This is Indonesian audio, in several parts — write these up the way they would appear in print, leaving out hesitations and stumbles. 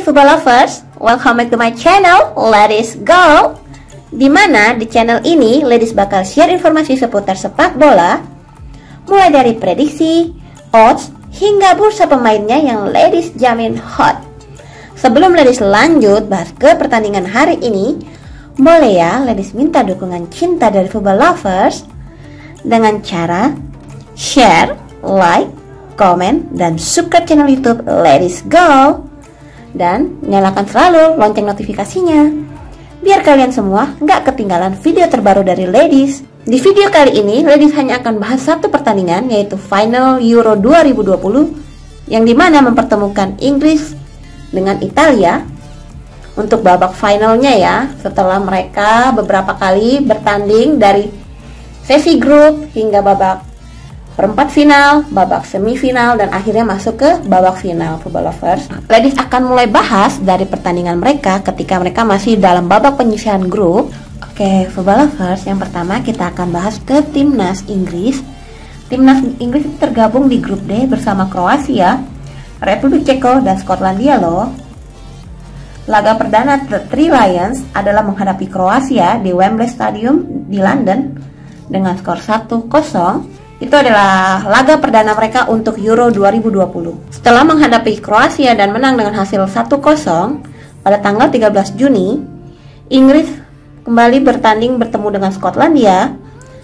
football lovers, welcome back to my channel, Ladies Go. Dimana di channel ini, Ladies bakal share informasi seputar sepak bola, mulai dari prediksi, odds, hingga bursa pemainnya yang Ladies jamin hot. Sebelum Ladies lanjut bahas ke pertandingan hari ini, boleh ya Ladies minta dukungan cinta dari football lovers dengan cara share, like, komen, dan subscribe channel YouTube Ladies Go. Dan nyalakan selalu lonceng notifikasinya biar kalian semua nggak ketinggalan video terbaru dari Ladies. Di video kali ini Ladies hanya akan bahas satu pertandingan, yaitu final Euro 2020, yang dimana mempertemukan Inggris dengan Italia untuk babak finalnya ya, setelah mereka beberapa kali bertanding dari sesi grup hingga babak perempat final, babak semifinal, dan akhirnya masuk ke babak final. Football lovers, Ladies akan mulai bahas dari pertandingan mereka ketika mereka masih dalam babak penyisihan grup. Oke, football lovers, yang pertama kita akan bahas ke timnas Inggris. Timnas Inggris tergabung di grup D bersama Kroasia, Republik Ceko, dan Skotlandia loh. Laga perdana The Three Lions adalah menghadapi Kroasia di Wembley Stadium di London dengan skor 1-0. Itu adalah laga perdana mereka untuk Euro 2020. Setelah menghadapi Kroasia dan menang dengan hasil 1-0 pada tanggal 13 Juni, Inggris kembali bertanding bertemu dengan Skotlandia.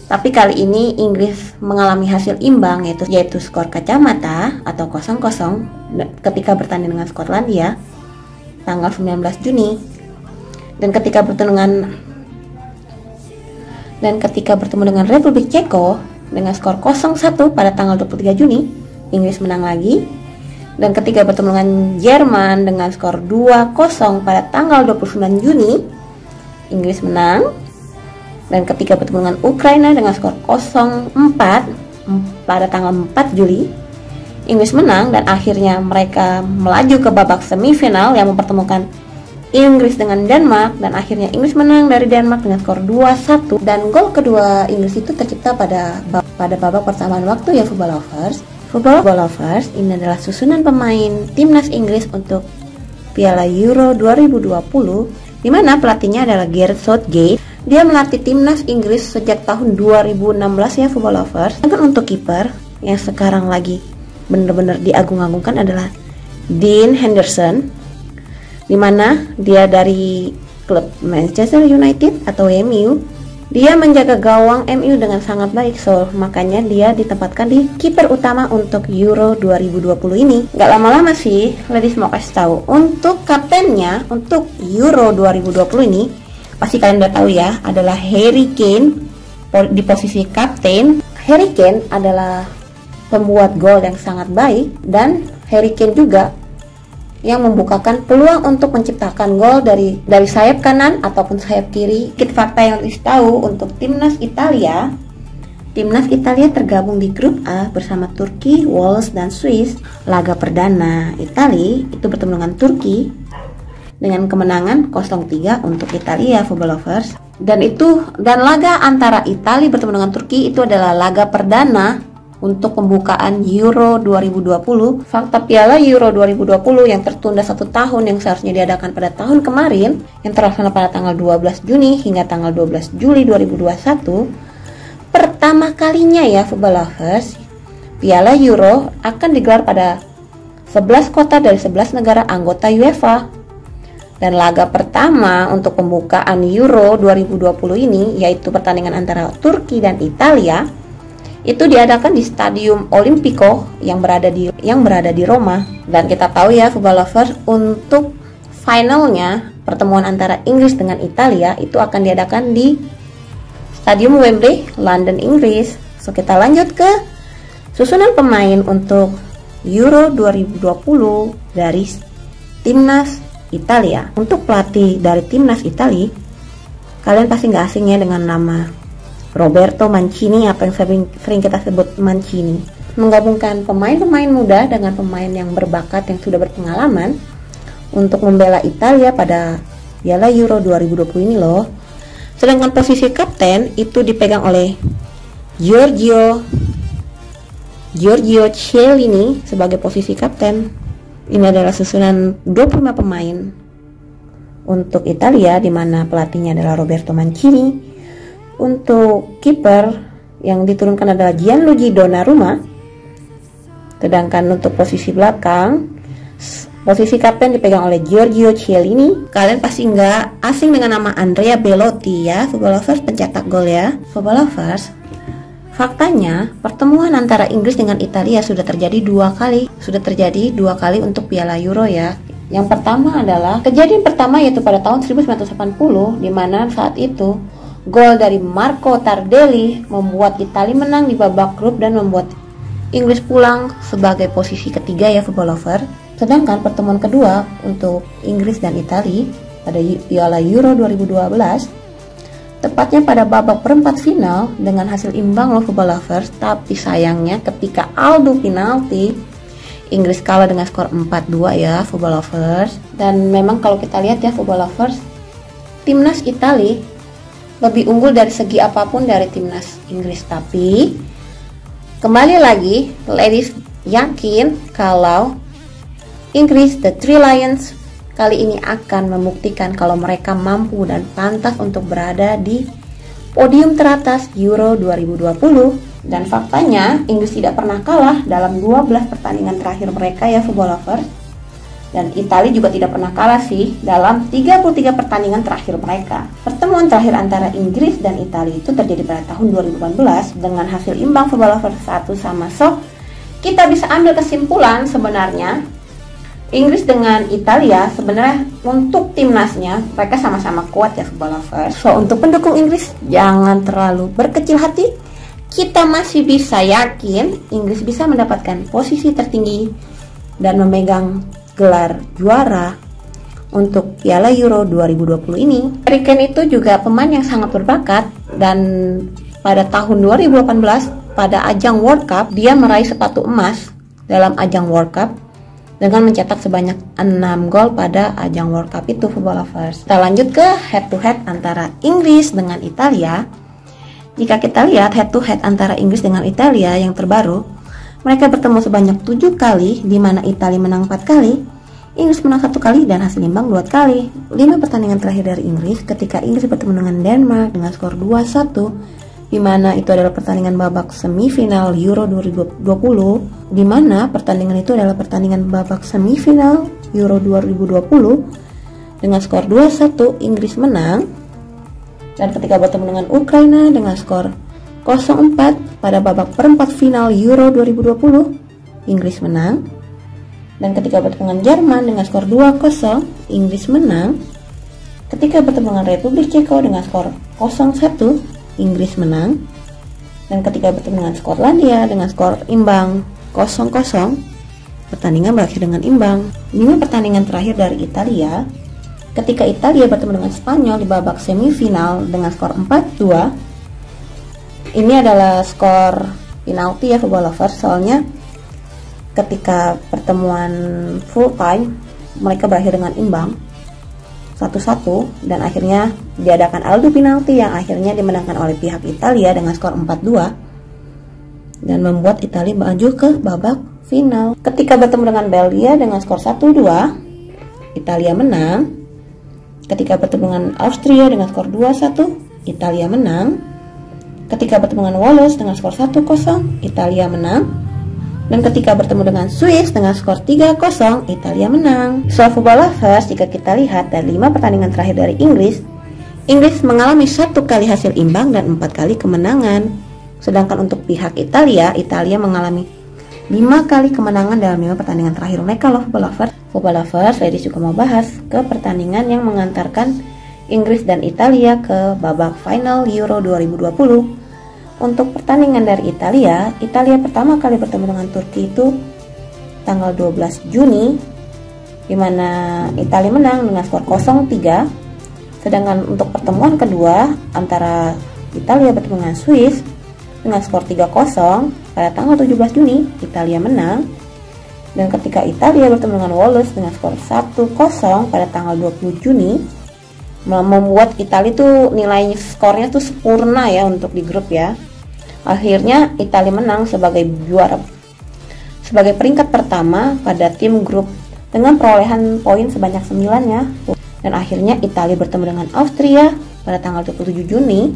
Tapi kali ini Inggris mengalami hasil imbang, yaitu skor kacamata atau 0-0 ketika bertanding dengan Skotlandia tanggal 19 Juni. Dan ketika bertemu dengan Republik Ceko dengan skor 0-1 pada tanggal 23 Juni, Inggris menang lagi. Dan ketika bertemu dengan Jerman dengan skor 2-0 pada tanggal 29 Juni, Inggris menang. Dan ketika bertemu dengan Ukraina dengan skor 0-4 pada tanggal 4 Juli, Inggris menang. Dan akhirnya mereka melaju ke babak semifinal yang mempertemukan Inggris dengan Denmark, dan akhirnya Inggris menang dari Denmark dengan skor 2-1. Dan gol kedua Inggris itu tercipta pada babak persamaan waktu ya football lovers. Football lovers, ini adalah susunan pemain timnas Inggris untuk Piala Euro 2020, di mana pelatihnya adalah Gareth Southgate. Dia melatih timnas Inggris sejak tahun 2016 ya football lovers. Dan untuk kiper yang sekarang lagi benar-benar diagung-agungkan adalah Dean Henderson, dimana dia dari klub Manchester United atau MU. Dia menjaga gawang MU dengan sangat baik, makanya dia ditempatkan di kiper utama untuk Euro 2020 ini. Gak lama-lama sih, Ladies mau kasih tahu untuk kaptennya untuk Euro 2020 ini. Pasti kalian udah tahu ya, adalah Harry Kane di posisi kapten. Harry Kane adalah pembuat gol yang sangat baik, dan Harry Kane juga yang membukakan peluang untuk menciptakan gol dari sayap kanan ataupun sayap kiri. Sedikit fakta yang harus tahu untuk timnas Italia. Timnas Italia tergabung di grup A bersama Turki, Wales, dan Swiss. Laga perdana Italia itu bertemu dengan Turki dengan kemenangan 0-3 untuk Italia football lovers. Dan laga antara Italia bertemu dengan Turki itu adalah laga perdana untuk pembukaan Euro 2020. Fakta Piala Euro 2020 yang tertunda 1 tahun yang seharusnya diadakan pada tahun kemarin, yang terlaksana pada tanggal 12 Juni hingga tanggal 12 Juli 2021. Pertama kalinya ya football lovers, Piala Euro akan digelar pada 11 kota dari 11 negara anggota UEFA. Dan laga pertama untuk pembukaan Euro 2020 ini, yaitu pertandingan antara Turki dan Italia, itu diadakan di Stadium Olimpico yang berada di Roma. Dan kita tahu ya football lovers, untuk finalnya pertemuan antara Inggris dengan Italia itu akan diadakan di Stadium Wembley, London, Inggris. So kita lanjut ke susunan pemain untuk Euro 2020 dari timnas Italia. Untuk pelatih dari timnas Italia, kalian pasti nggak asing ya dengan nama Roberto Mancini, apa yang sering kita sebut Mancini. Menggabungkan pemain-pemain muda dengan pemain yang berbakat yang sudah berpengalaman untuk membela Italia pada Piala Euro 2020 ini loh. Sedangkan posisi kapten itu dipegang oleh Giorgio Chiellini sebagai posisi kapten. Ini adalah susunan 25 pemain untuk Italia, di mana pelatihnya adalah Roberto Mancini. Untuk kiper yang diturunkan adalah Gianluigi Donnarumma. Sedangkan untuk posisi belakang, posisi kapten dipegang oleh Giorgio Chiellini. Kalian pasti nggak asing dengan nama Andrea Belotti ya, Football Lovers, pencetak gol ya. Football Lovers, faktanya pertemuan antara Inggris dengan Italia sudah terjadi dua kali. Untuk Piala Euro ya. Yang pertama adalah kejadian pertama, yaitu pada tahun 1980, di mana saat itu gol dari Marco Tardelli membuat Italia menang di babak grup dan membuat Inggris pulang sebagai posisi ketiga ya, Football Lover. Sedangkan pertemuan kedua untuk Inggris dan Italia pada Piala Euro 2012, tepatnya pada babak perempat final dengan hasil imbang loh, Football Lovers. Tapi sayangnya ketika adu penalti, Inggris kalah dengan skor 4-2 ya, Football Lovers. Dan memang kalau kita lihat ya, Football Lovers, timnas Italia lebih unggul dari segi apapun dari timnas Inggris. Tapi kembali lagi, ladies yakin kalau Inggris, The Three Lions, kali ini akan membuktikan kalau mereka mampu dan pantas untuk berada di podium teratas Euro 2020. Dan faktanya Inggris tidak pernah kalah dalam 12 pertandingan terakhir mereka ya, Football Lovers. Dan Italia juga tidak pernah kalah sih dalam 33 pertandingan terakhir mereka. Pertemuan terakhir antara Inggris dan Italia itu terjadi pada tahun 2018 dengan hasil imbang, Football Lovers, 1-1. So, kita bisa ambil kesimpulan sebenarnya Inggris dengan Italia sebenarnya untuk timnasnya mereka sama-sama kuat ya, Football Lovers. So, untuk pendukung Inggris jangan terlalu berkecil hati. Kita masih bisa yakin Inggris bisa mendapatkan posisi tertinggi dan memegang gelar juara untuk Piala Euro 2020 ini. Harry Kane itu juga pemain yang sangat berbakat, dan pada tahun 2018 pada ajang World Cup dia meraih sepatu emas dalam ajang World Cup dengan mencetak sebanyak 6 gol pada ajang World Cup itu, Football Lovers. Kita lanjut ke head to head antara Inggris dengan Italia. Jika kita lihat head to head antara Inggris dengan Italia yang terbaru, mereka bertemu sebanyak 7 kali, di mana Italia menang 4 kali, Inggris menang 1 kali, dan hasil imbang 2 kali. 5 pertandingan terakhir dari Inggris ketika Inggris bertemu dengan Denmark dengan skor 2-1, di mana itu adalah pertandingan babak semifinal Euro 2020, di mana pertandingan itu adalah pertandingan babak semifinal Euro 2020 dengan skor 2-1 Inggris menang. Dan ketika bertemu dengan Ukraina dengan skor 0-4 pada babak perempat final Euro 2020, Inggris menang. Dan ketika bertemu dengan Jerman dengan skor 2-0, Inggris menang. Ketika bertemu dengan Republik Ceko dengan skor 0-1, Inggris menang. Dan ketika bertemu dengan Skotlandia dengan skor imbang 0-0, pertandingan berakhir dengan imbang. 5 pertandingan terakhir dari Italia, ketika Italia bertemu dengan Spanyol di babak semifinal dengan skor 4-2, ini adalah skor penalti ya, Football Lovers. Soalnya ketika pertemuan full time mereka berakhir dengan imbang 1-1, dan akhirnya diadakan adu penalti yang akhirnya dimenangkan oleh pihak Italia dengan skor 4-2 dan membuat Italia maju ke babak final. Ketika bertemu dengan Belgia dengan skor 1-2, Italia menang. Ketika bertemu dengan Austria dengan skor 2-1, Italia menang. Ketika bertemu dengan Wales dengan skor 1-0, Italia menang. Dan ketika bertemu dengan Swiss dengan skor 3-0, Italia menang. So, Football Lovers, jika kita lihat dari 5 pertandingan terakhir dari Inggris, Inggris mengalami 1 kali hasil imbang dan 4 kali kemenangan. Sedangkan untuk pihak Italia mengalami 5 kali kemenangan dalam 5 pertandingan terakhir mereka loh, Football Lovers. Football Lovers, ladies juga mau bahas ke pertandingan yang mengantarkan Inggris dan Italia ke babak final Euro 2020. Untuk pertandingan dari Italia pertama kali bertemu dengan Turki itu tanggal 12 Juni, di mana Italia menang dengan skor 0-3. Sedangkan untuk pertemuan kedua antara Italia bertemu dengan Swiss dengan skor 3-0 pada tanggal 17 Juni, Italia menang. Dan ketika Italia bertemu dengan Wales dengan skor 1-0 pada tanggal 20 Juni, membuat Italia tuh nilai skornya tuh sempurna ya untuk di grup ya. Akhirnya Italia menang sebagai juara, sebagai peringkat pertama pada tim grup dengan perolehan poin sebanyak 9 ya. Dan akhirnya Italia bertemu dengan Austria pada tanggal 27 Juni,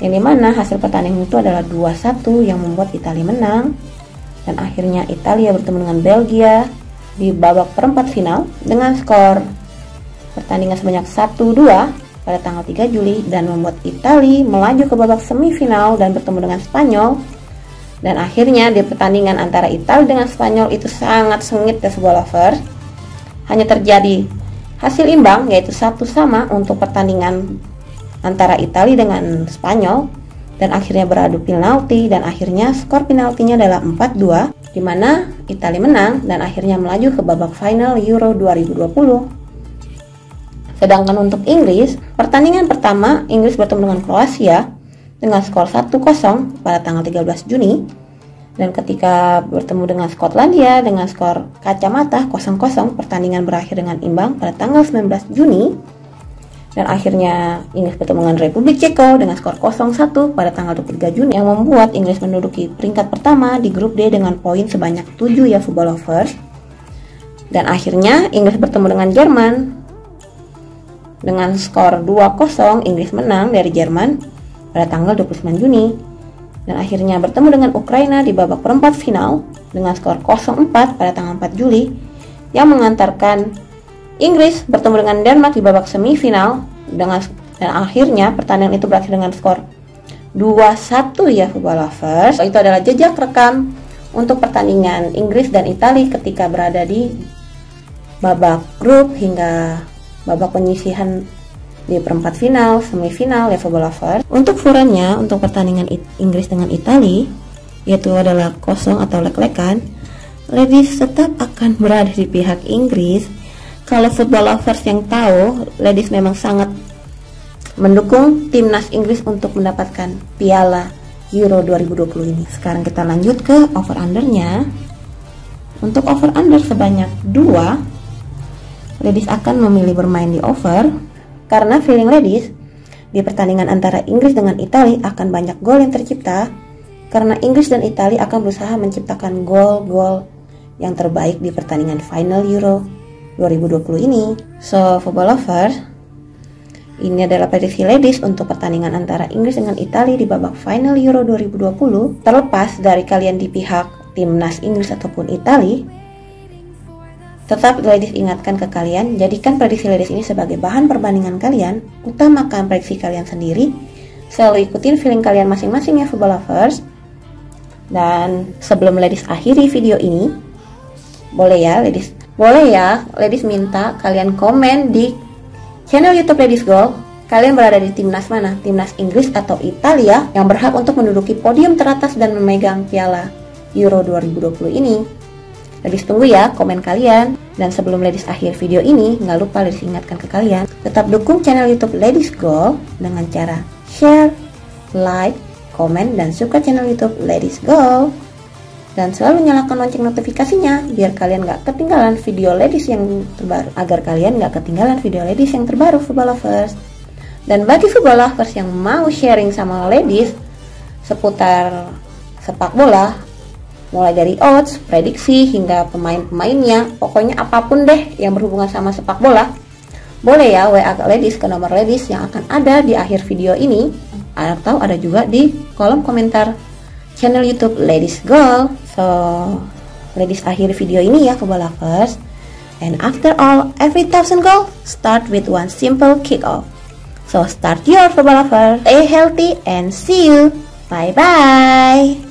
yang dimana hasil pertandingan itu adalah 2-1 yang membuat Italia menang. Dan akhirnya Italia bertemu dengan Belgia di babak perempat final dengan skor pertandingan sebanyak 1-2 pada tanggal 3 Juli dan membuat Italia melaju ke babak semifinal dan bertemu dengan Spanyol. Dan akhirnya di pertandingan antara Italia dengan Spanyol itu sangat sengit ya football lovers. Hanya terjadi hasil imbang yaitu 1-1 untuk pertandingan antara Italia dengan Spanyol, dan akhirnya beradu penalti dan akhirnya skor penaltinya adalah 4-2 di mana Italia menang dan akhirnya melaju ke babak final Euro 2020. Sedangkan untuk Inggris, pertandingan pertama Inggris bertemu dengan Kroasia dengan skor 1-0 pada tanggal 13 Juni. Dan ketika bertemu dengan Skotlandia dengan skor kacamata 0-0, pertandingan berakhir dengan imbang pada tanggal 19 Juni. Dan akhirnya Inggris bertemu dengan Republik Ceko dengan skor 0-1 pada tanggal 23 Juni yang membuat Inggris menduduki peringkat pertama di grup D dengan poin sebanyak 7 ya football lovers. Dan akhirnya Inggris bertemu dengan Jerman dengan skor 2-0, Inggris menang dari Jerman pada tanggal 29 Juni. Dan akhirnya bertemu dengan Ukraina di babak perempat final dengan skor 0-4 pada tanggal 4 Juli yang mengantarkan Inggris bertemu dengan Denmark di babak semifinal dan akhirnya pertandingan itu berakhir dengan skor 2-1 ya football lovers. Itu adalah jejak rekam untuk pertandingan Inggris dan Italia ketika berada di babak grup hingga babak penyisihan di perempat final, semifinal, ya football lovers. Untuk skornya untuk pertandingan Inggris dengan Italia yaitu adalah kosong atau lek-lekan. Ladies tetap akan berada di pihak Inggris. Kalau football lovers yang tahu, ladies memang sangat mendukung timnas Inggris untuk mendapatkan piala Euro 2020 ini. Sekarang kita lanjut ke over undernya. Untuk over under sebanyak 2, ladies akan memilih bermain di over. Karena feeling ladies, di pertandingan antara Inggris dengan Italia akan banyak gol yang tercipta, karena Inggris dan Italia akan berusaha menciptakan gol-gol yang terbaik di pertandingan final Euro 2020 ini. So, football lovers, ini adalah prediksi ladies untuk pertandingan antara Inggris dengan Italia di babak final Euro 2020. Terlepas dari kalian di pihak timnas Inggris ataupun Italia, tetap ladies ingatkan ke kalian, jadikan prediksi ladies ini sebagai bahan perbandingan kalian, utamakan prediksi kalian sendiri, selalu ikutin feeling kalian masing-masing ya football lovers. Dan sebelum ladies akhiri video ini, boleh ya ladies minta kalian komen di channel YouTube Ladies Goal, kalian berada di timnas mana, timnas Inggris atau Italia yang berhak untuk menduduki podium teratas dan memegang piala Euro 2020 ini. Ladies tunggu ya komen kalian. Dan sebelum ladies akhir video ini, nggak lupa ladies ingatkan ke kalian, tetap dukung channel YouTube Ladies Goal dengan cara share, like, komen, dan subscribe channel YouTube Ladies Goal. Dan selalu nyalakan lonceng notifikasinya biar kalian nggak ketinggalan video ladies yang terbaru, agar kalian nggak ketinggalan video ladies yang terbaru football lovers. Dan bagi football lovers yang mau sharing sama ladies seputar sepak bola, mulai dari odds, prediksi, hingga pemain-pemainnya, pokoknya apapun deh yang berhubungan sama sepak bola, boleh ya WA ladies ke nomor ladies yang akan ada di akhir video ini, atau ada juga di kolom komentar channel YouTube Ladies Goal. So, ladies akhir video ini ya football lovers. And after all, every 1,000 goal start with one simple kick off. So start your football lovers, stay healthy and see you. Bye bye.